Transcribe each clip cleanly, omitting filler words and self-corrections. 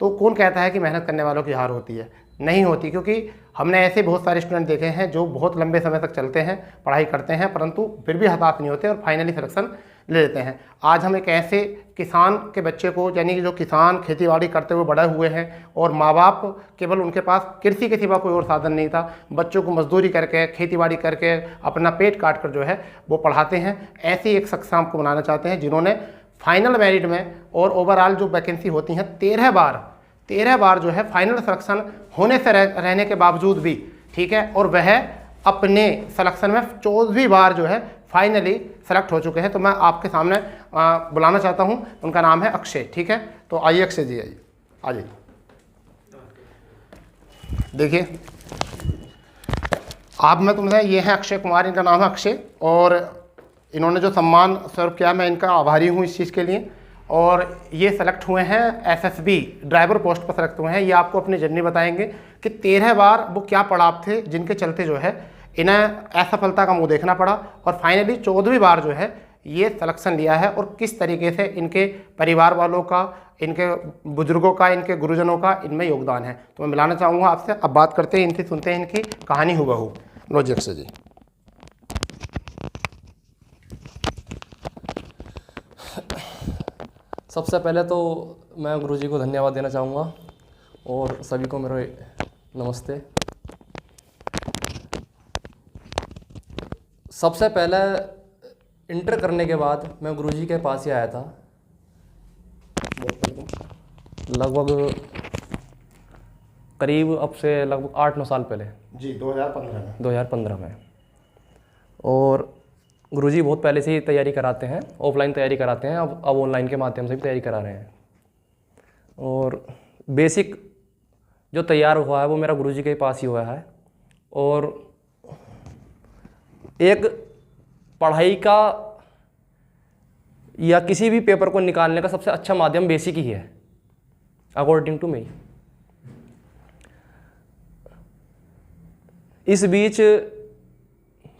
तो कौन कहता है कि मेहनत करने वालों की हार होती है? नहीं होती, क्योंकि हमने ऐसे बहुत सारे स्टूडेंट देखे हैं जो बहुत लंबे समय तक चलते हैं, पढ़ाई करते हैं, परंतु फिर भी हताश नहीं होते और फाइनली सिलेक्शन ले लेते हैं। आज हम एक ऐसे किसान के बच्चे को, यानी कि जो किसान खेतीबाड़ी करते हुए बड़े हुए हैं और माँ बाप केवल उनके पास कृषि के सिवा कोई और साधन नहीं था, बच्चों को मजदूरी करके खेतीबाड़ी करके अपना पेट काट कर जो है वो पढ़ाते हैं, ऐसी एक शख्स आपको बनाना चाहते हैं जिन्होंने फाइनल मेरिट में और ओवरऑल जो वैकेंसी होती हैं 13 बार जो है फाइनल सिलेक्शन होने से रहने के बावजूद भी, ठीक है, और वह अपने सिलेक्शन में 14वीं बार जो है फाइनली सेलेक्ट हो चुके हैं। तो मैं आपके सामने बुलाना चाहता हूं, उनका नाम है अक्षय, ठीक है। तो आइए अक्षय जी, आइए, आ जाइए। देखिए आप, मैं तुमसे, ये है अक्षय कुमार, इनका नाम है अक्षय, और इन्होंने जो सम्मान सर्व किया, मैं इनका आभारी हूँ इस चीज़ के लिए। और ये सेलेक्ट हुए हैं एसएसबी ड्राइवर पोस्ट पर सेलेक्ट हुए हैं। ये आपको अपनी जर्नी बताएंगे कि 13 बार वो क्या पड़ाव थे जिनके चलते जो है इन्हें असफलता का मुंह देखना पड़ा और फाइनली 14वीं बार जो है ये सिलेक्शन लिया है, और किस तरीके से इनके परिवार वालों का, इनके बुजुर्गों का, इनके गुरुजनों का इनमें योगदान है। तो मैं मिलाना चाहूँगा आपसे। अब बात करते हैं इनसे, सुनते हैं इनकी कहानी हुबहू। लो जी अक्षय जी। सबसे पहले तो मैं गुरुजी को धन्यवाद देना चाहूँगा और सभी को मेरे नमस्ते। सबसे पहले इंटर करने के बाद मैं गुरुजी के पास ही आया था, लगभग करीब अब से लगभग 8-9 साल पहले जी, 2015 में। और गुरुजी बहुत पहले से ही तैयारी कराते हैं, ऑफलाइन तैयारी कराते हैं, अब ऑनलाइन के माध्यम से भी तैयारी करा रहे हैं। और बेसिक जो तैयार हुआ है वो मेरा गुरुजी के पास ही हुआ है। और एक पढ़ाई का या किसी भी पेपर को निकालने का सबसे अच्छा माध्यम बेसिक ही है, अकॉर्डिंग टू मी। इस बीच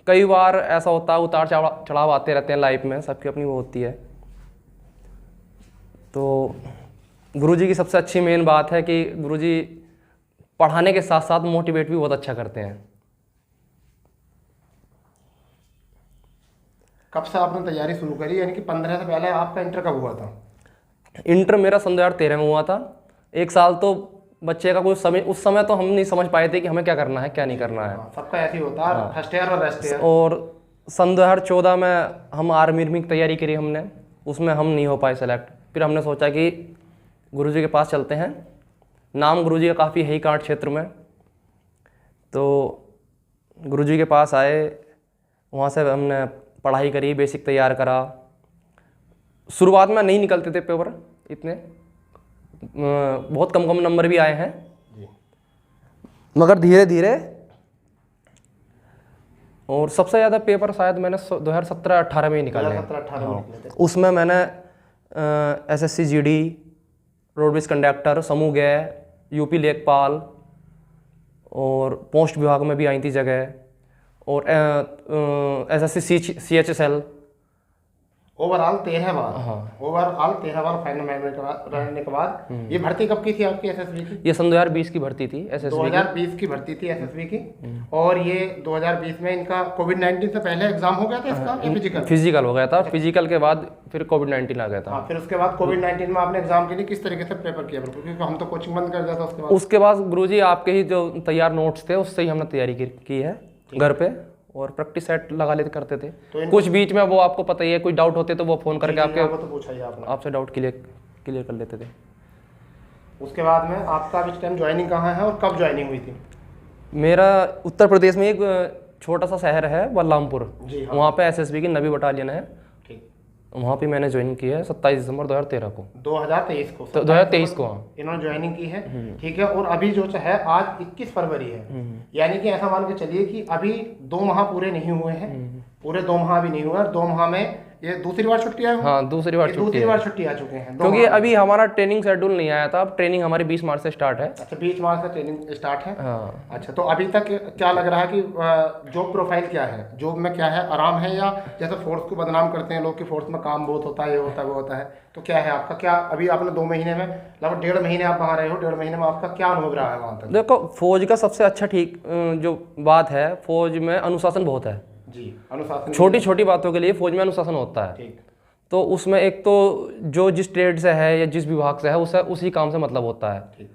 कई बार ऐसा होता है, उतार चढ़ाव आते रहते हैं लाइफ में, सबकी अपनी वो होती है। तो गुरुजी की सबसे अच्छी मेन बात है कि गुरुजी पढ़ाने के साथ साथ मोटिवेट भी बहुत अच्छा करते हैं। कब से आपने तैयारी शुरू करी, यानी कि 15 से पहले आपका इंटर कब हुआ था? इंटर मेरा सन 2013 में हुआ था। एक साल तो बच्चे का कोई समय, उस समय तो हम नहीं समझ पाए थे कि हमें क्या करना है क्या नहीं करना है। सबका ऐसे ही होता है, फर्स्ट ईयर और लास्ट ईयर। और सन 2014 में हम आर्मी की तैयारी करी हमने, उसमें हम नहीं हो पाए सेलेक्ट। फिर हमने सोचा कि गुरुजी के पास चलते हैं, नाम गुरुजी का काफ़ी है ही कांट क्षेत्र में। तो गुरुजी के पास आए, वहाँ से हमने पढ़ाई करी, बेसिक तैयार करा। शुरुआत में नहीं निकलते थे पेपर इतने, बहुत कम नंबर भी आए हैं, मगर धीरे धीरे। और सबसे ज़्यादा पेपर शायद मैंने 2017-18 में ही निकाले हैं। उसमें मैंने एसएससी जीडी, रोडवेज कंडक्टर, समूह गए, यूपी लेखपाल और पोस्ट विभाग में भी आई थी जगह, और एसएससी CHSL। ओवरऑल 13 बार। हाँ, ओवरऑल 13 बार फाइनल मेरिट रहने के बाद ये भर्ती कब की थी आपकी एसएसबी की? ये सन 2020 की भर्ती थी एसएसबी 2020 की भर्ती थी एसएसबी की। और ये 2020 में इनका कोविड-19 से पहले एग्जाम हो गया था इसका? फिजिकल हो गया था। फिजिकल के बाद फिर कोविड-19 आ गया था। हाँ, फिर उसके बाद कोविड-19 में आपने एग्जाम के लिए किस तरीके से प्रिपेयर किया? क्योंकि हम तो कोचिंग बंद कर दिया था उसके बाद गुरुजी आपके ही जो तैयार नोट्स थे उससे ही हमने तैयारी की है घर पे, और प्रैक्टिस सेट लगा लेते करते थे। तो कुछ बीच में वो आपको पता ही है, कोई डाउट होते तो वो फ़ोन करके आपसे डाउट क्लियर कर लेते थे। उसके बाद में आपका इस टाइम ज्वाइनिंग कहाँ है और कब ज्वाइनिंग हुई थी? मेरा उत्तर प्रदेश में एक छोटा सा शहर है बलरामपुर, हाँ। वहाँ पे एसएसबी की 9वीं बटालियन है, वहाँ पे मैंने ज्वाइन की है 27 दिसंबर 2013 को। 2023 को? तो 2023 को हाँ, इन्होंने ज्वाइनिंग की है, ठीक है। और अभी जो है आज 21 फरवरी है, यानी कि ऐसा मान के चलिए कि अभी 2 माह पूरे नहीं हुए हैं, पूरे 2 माह भी नहीं हुए। और 2 माह में ये दूसरी बार छुट्टी आए हो? हाँ, दूसरी बार ये छुट्टी दूसरी है। बार छुट्टी आ चुके हैं क्योंकि अभी हमारा ट्रेनिंग शेड्यूल नहीं आया था, अब ट्रेनिंग हमारी 20 मार्च से स्टार्ट है। अच्छा, 20 मार्च से ट्रेनिंग स्टार्ट है। हाँ। अच्छा, तो अभी तक क्या लग रहा है कि जॉब प्रोफाइल क्या है, जॉब में क्या है, आराम है, या जैसे फोर्स को बदनाम करते हैं लोग कि फोर्स में काम बहुत होता है, ये होता है, वो होता है, तो क्या है आपका? क्या अभी आपने 2 महीने में, लगभग 1.5 महीने आप वहाँ रहे हो, 1.5 महीने में आपका क्या अनुभव रहा है वहाँ तक? देखो, फौज का सबसे अच्छा ठीक जो बात है, फौज में अनुशासन बहुत है जी, अनुशासन। छोटी छोटी बातों के लिए फौज में अनुशासन होता है। ठीक। तो उसमें एक तो जो जिस ट्रेड से है या जिस विभाग से है उसे उसी काम से मतलब होता है। ठीक।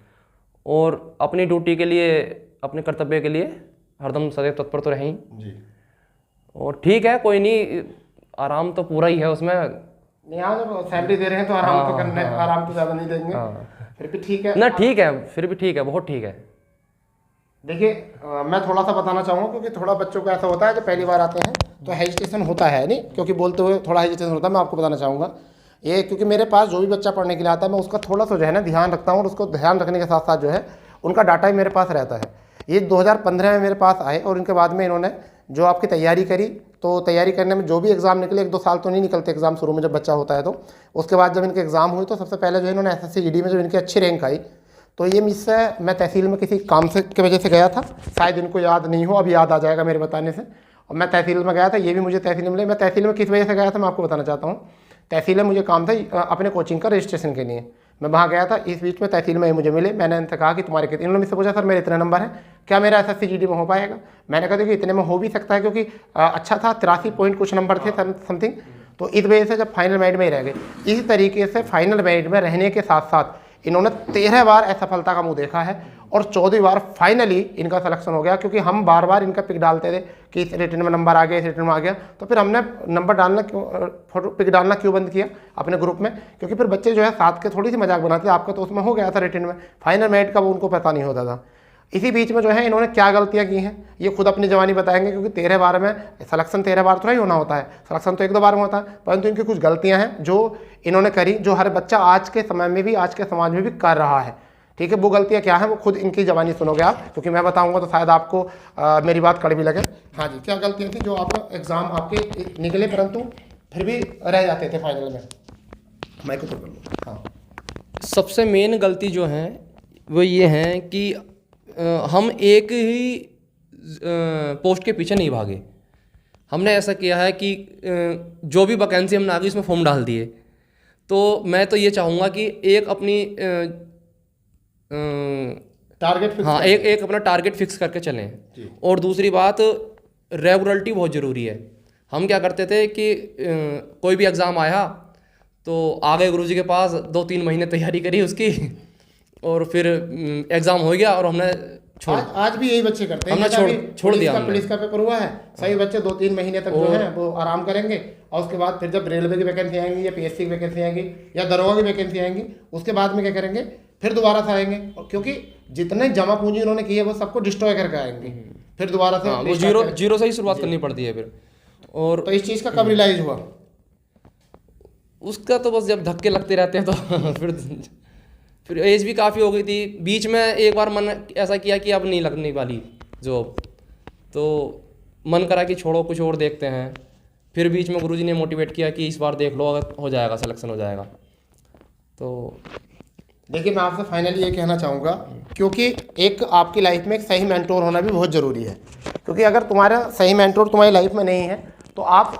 और अपनी ड्यूटी के लिए, अपने कर्तव्य के लिए हरदम सदैव तत्पर तो रहें जी। और ठीक है, कोई नहीं, आराम तो पूरा ही है उसमें। नहीं, हाँ, जब सैलरी दे रहे हैं तो आराम तो करना है, आराम तो ज़्यादा नहीं देंगे। फिर भी ठीक है ना, ठीक है, फिर भी ठीक है, बहुत ठीक है। देखिए, मैं थोड़ा सा बताना चाहूँगा, क्योंकि थोड़ा बच्चों को ऐसा होता है जब पहली बार आते हैं तो हेजिटेशन होता है, नहीं, क्योंकि बोलते हुए थोड़ा हेजिटेशन होता है। मैं आपको बताना चाहूँगा ये, क्योंकि मेरे पास जो भी बच्चा पढ़ने के लिए आता है मैं उसका थोड़ा सा जो है ना ध्यान रखता हूँ, और उसको ध्यान रखने के साथ साथ जो है उनका डाटा ही मेरे पास रहता है। ये 2015 में मेरे पास आए और इनके बाद में इन्होंने जो आपकी तैयारी करी, तो तैयारी करने में जो भी एग्ज़ाम निकले, 1-2 साल तो नहीं निकलते एग्ज़ाम शुरू में जब बच्चा होता है, तो उसके बाद जब इनके एग्ज़ाम हुए तो सबसे पहले जो इन्होंने SSC GD में जो इनकी अच्छी रैंक आई, तो ये मुझसे, मैं तहसील में किसी काम से की वजह से गया था, शायद इनको याद नहीं हो, अब याद आ जाएगा मेरे बताने से। और मैं तहसील में गया था, ये भी मुझे तहसील में मिले। मैं तहसील में किस वजह से गया था मैं आपको बताना चाहता हूँ। तहसील में मुझे काम था अपने कोचिंग का रजिस्ट्रेशन के लिए, मैं वहाँ गया था। इस बीच में तहसील में ये मुझे मिले, मैंने इनसे कहा कि तुम्हारे कितने, इन्होंने मुझसे पूछा सर मेरे इतने नंबर हैं, क्या मेरा SSC GD में हो पाएगा? मैंने कहा देखिए इतने में हो भी सकता है, क्योंकि अच्छा था, 83 पॉइंट कुछ नंबर थे समथिंग, तो इस वजह से जब फाइनल मेरिट में ही रह गए। इसी तरीके से फाइनल मेरिट में रहने के साथ साथ इन्होंने 13 बार असफलता का मुंह देखा है और 14वीं बार फाइनली इनका सिलेक्शन हो गया, क्योंकि हम बार बार इनका पिक डालते थे कि इस रिटर्न में नंबर आ गया, इस रिटर्न में आ गया, तो फिर हमने नंबर डालना क्यों, फोटो पिक डालना क्यों बंद किया अपने ग्रुप में, क्योंकि फिर बच्चे जो है साथ के थोड़ी सी मजाक बनाते थे। आपका तो उसमें हो गया था रिटर्न में, फाइनल मेरिट का वो उनको पता नहीं होता था। इसी बीच में जो है इन्होंने क्या गलतियां की हैं ये खुद अपनी जवानी बताएंगे, क्योंकि 13 बार में सिलेक्शन 13 बार थोड़ा ही होना होता है, सिलेक्शन तो 1-2 बार में होता है, परंतु इनकी कुछ गलतियां हैं जो इन्होंने करी, जो हर बच्चा आज के समय में भी, आज के समाज में भी कर रहा है। ठीक है, वो गलतियां क्या है वो खुद इनकी जवानी सुनोगे आप, क्योंकि मैं बताऊंगा तो शायद आपको मेरी बात कड़वी लगे। हाँ जी, क्या गलतियां थी जो आप एग्जाम आपके निकले परंतु फिर भी रह जाते थे फाइनल में? माइक तो कर लो। हाँ, सबसे मेन गलती जो है वो ये है कि हम एक ही पोस्ट के पीछे नहीं भागे। हमने ऐसा किया है कि जो भी वैकेंसी हमने आगे इसमें फॉर्म डाल दिए, तो मैं तो ये चाहूँगा कि एक अपनी टारगेट फिक्स, हाँ, एक अपना टारगेट फिक्स करके चलें। और दूसरी बात, रेगुलरिटी बहुत ज़रूरी है। हम क्या करते थे कि कोई भी एग्ज़ाम आया तो आ गए गुरुजी के पास, 2-3 महीने तैयारी करी उसकी और फिर एग्ज़ाम हो गया और हमने आज भी यही बच्चे करते हैं। हमने छोड़ दिया। पुलिस का पेपर हुआ है, सही बच्चे 2-3 महीने तक जो है वो आराम करेंगे, और उसके बाद फिर जब रेलवे की वैकेंसी आएंगी या PSC की वैकेंसी आएंगी या दरोगा की वैकेंसी आएंगी, उसके बाद में क्या करेंगे, फिर दोबारा से आएंगे, क्योंकि जितने जमा पूंजी उन्होंने की है वो सबको डिस्ट्रॉय करके आएंगे, फिर दोबारा से वो जीरो से ही शुरुआत करनी पड़ती है फिर। और तो इस चीज़ का कब रियलाइज हुआ? उसका तो बस जब धक्के लगते रहते हैं तो फिर एज भी काफ़ी हो गई थी। बीच में एक बार मन ऐसा किया कि अब नहीं लगने वाली जॉब, तो मन करा कि छोड़ो कुछ और देखते हैं। फिर बीच में गुरुजी ने मोटिवेट किया कि इस बार देख लो, अगर हो जाएगा, सिलेक्शन हो जाएगा। तो देखिए, मैं आपसे फाइनली ये कहना चाहूँगा, क्योंकि एक आपकी लाइफ में एक सही मेंटोर होना भी बहुत ज़रूरी है, क्योंकि अगर तुम्हारा सही मेंटोर तुम्हारी लाइफ में नहीं है तो आप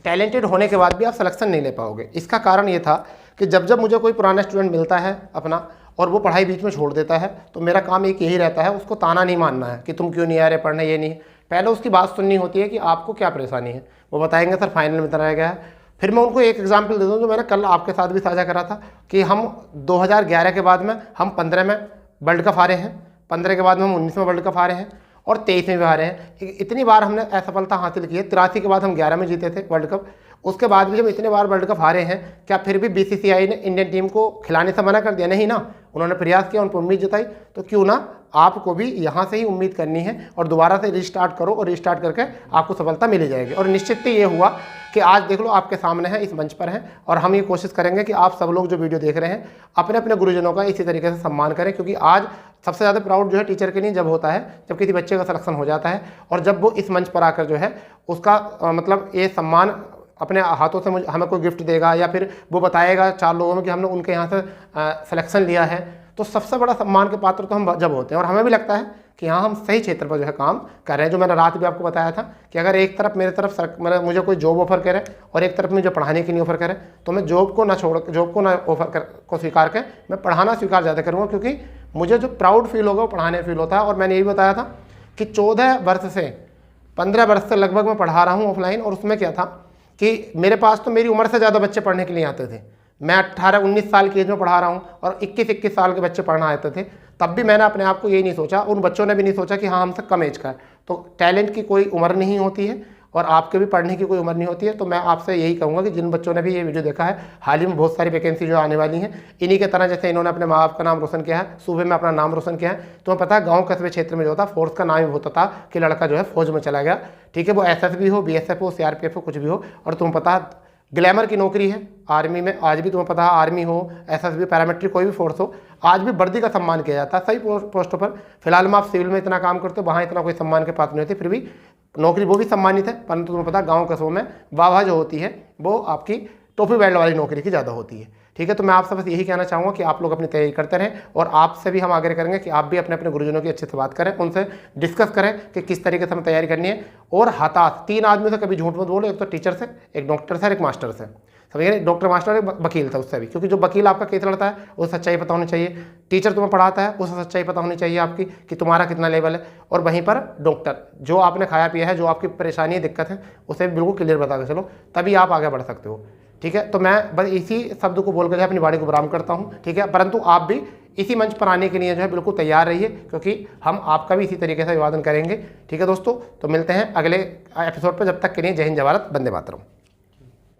टैलेंटेड होने के बाद भी आप सिलेक्शन नहीं ले पाओगे। इसका कारण ये था कि जब जब मुझे कोई पुराना स्टूडेंट मिलता है अपना और वो पढ़ाई बीच में छोड़ देता है, तो मेरा काम एक यही रहता है, उसको ताना नहीं मानना है कि तुम क्यों नहीं आ रहे पढ़ने, ये नहीं। पहले उसकी बात सुननी होती है कि आपको क्या परेशानी है। वो बताएंगे सर फाइनल में तरह गया है। फिर मैं उनको एक एग्जाम्पल दे दूँ जो मैंने कल आपके साथ भी साझा करा था कि हम 2011 के बाद में हम 15 में वर्ल्ड कप हारे हैं, 15 के बाद में हम 19 में वर्ल्ड कप हारे हैं और 23 में भी हारे हैं। इतनी बार हमने असफलता हासिल की है। 83 के बाद हम 11 में जीते थे वर्ल्ड कप। उसके बाद भी जब इतने बार वर्ल्ड कप हारे हैं, क्या फिर भी BCCI ने इंडियन टीम को खिलाने से मना कर दिया? नहीं ना, उन्होंने प्रयास किया, उन पर उम्मीद जताई। तो क्यों ना आपको भी यहाँ से ही उम्मीद करनी है और दोबारा से रिस्टार्ट करो, और रिस्टार्ट करके आपको सफलता मिल जाएगी। और निश्चित ही ये हुआ कि आज देख लो आपके सामने है, इस मंच पर है, और हम ये कोशिश करेंगे कि आप सब लोग जो वीडियो देख रहे हैं अपने अपने गुरुजनों का इसी तरीके से सम्मान करें, क्योंकि आज सबसे ज़्यादा प्राउड जो है टीचर के लिए जब होता है जब किसी बच्चे का सिलेक्शन हो जाता है, और जब वो इस मंच पर आकर जो है उसका मतलब ये सम्मान अपने हाथों से हमें कोई गिफ्ट देगा या फिर वो बताएगा 4 लोगों में कि हमने उनके यहाँ से सिलेक्शन लिया है, तो सबसे बड़ा सम्मान के पात्र तो हम जब होते हैं और हमें भी लगता है कि हाँ हम सही क्षेत्र पर जो है काम कर रहे हैं। जो मैंने रात भी आपको बताया था कि अगर एक तरफ मेरे तरफ मुझे कोई जॉब ऑफर करे और एक तरफ मुझे पढ़ाने के लिए ऑफर करे, तो मैं जॉब को ना ऑफर को स्वीकार कर मैं पढ़ाना स्वीकार ज़्यादा करूँगा, क्योंकि मुझे जो प्राउड फील होगा वो पढ़ाने फील होता है। और मैंने यही बताया था कि 14 वर्ष से 15 वर्ष से लगभग मैं पढ़ा रहा हूँ ऑफलाइन, और उसमें क्या था कि मेरे पास तो मेरी उम्र से ज़्यादा बच्चे पढ़ने के लिए आते थे। मैं 18-19 साल की एज में पढ़ा रहा हूँ और 21-21 साल के बच्चे पढ़ना आते थे। तब भी मैंने अपने आप को यही नहीं सोचा, उन बच्चों ने भी नहीं सोचा कि हाँ हमसे कम एज का है। तो टैलेंट की कोई उम्र नहीं होती है और आपके भी पढ़ने की कोई उम्र नहीं होती है। तो मैं आपसे यही कहूँगा कि जिन बच्चों ने भी ये वीडियो देखा है, हाल ही में बहुत सारी वैकेंसी जो आने वाली हैं, इन्हीं के तरह जैसे इन्होंने अपने माँ बाप का नाम रोशन किया है, सूबे में अपना नाम रोशन किया है। तुम्हें पता है गाँव कस्बे क्षेत्र में जो होता फोर्स का नाम ही होता था कि लड़का जो है फौज में चला गया, ठीक है, वो SSB हो, BSF हो, CRPF हो, कुछ भी हो। और तुम्हें पता है ग्लैमर की नौकरी है आर्मी में, आज भी तुम्हें पता है आर्मी हो, SSB, पैरामिलिट्री, कोई भी फोर्स हो, आज भी वर्दी का सम्मान किया जाता है सही पोस्टों पर। फिलहाल में आप सिविल में इतना काम करते हो, वहाँ इतना कोई सम्मान के पात्र नहीं होती, फिर भी नौकरी वो भी सम्मानित है। परंतु तुम्हें पता है गाँव कस्बों में वाह जो होती है वो आपकी टोपी बेल्ट वाली नौकरी की ज़्यादा होती है, ठीक है। तो मैं आपसे बस यही कहना चाहूँगा कि आप लोग अपनी तैयारी करते रहें और आपसे भी हम आग्रह करेंगे कि आप भी अपने अपने गुरुजनों की अच्छे से बात करें, उनसे डिस्कस करें कि किस तरीके से हमें तैयारी करनी है। और हताश 3 आदमियों से कभी झूठ मत बोलो, एक तो टीचर से, एक डॉक्टर से और एक मास्टर से, समझिए। डॉक्टर मास्टर एक वकील था उससे भी, क्योंकि जो वकील आपका केस लड़ता है उसे सच्चाई पता होनी चाहिए, टीचर तुम्हें पढ़ाता है उसे सच्चाई पता होनी चाहिए आपकी कि तुम्हारा कितना लेवल है। और वहीं पर डॉक्टर जो आपने खाया पिया है, जो आपकी परेशानी है, दिक्कत है, उसे बिल्कुल क्लियर बता के चलो, तभी आप आगे बढ़ सकते हो, ठीक है। तो मैं बस इसी शब्द को बोल कर अपनी वाणी को विराम करता हूँ, ठीक है। परंतु आप भी इसी मंच पर आने के लिए जो है बिल्कुल तैयार रहिए, क्योंकि हम आपका भी इसी तरीके से अभिवादन करेंगे, ठीक है दोस्तों। तो मिलते हैं अगले एपिसोड पर, जब तक के लिए जय हिंद, जय भारत, वंदे मातरम।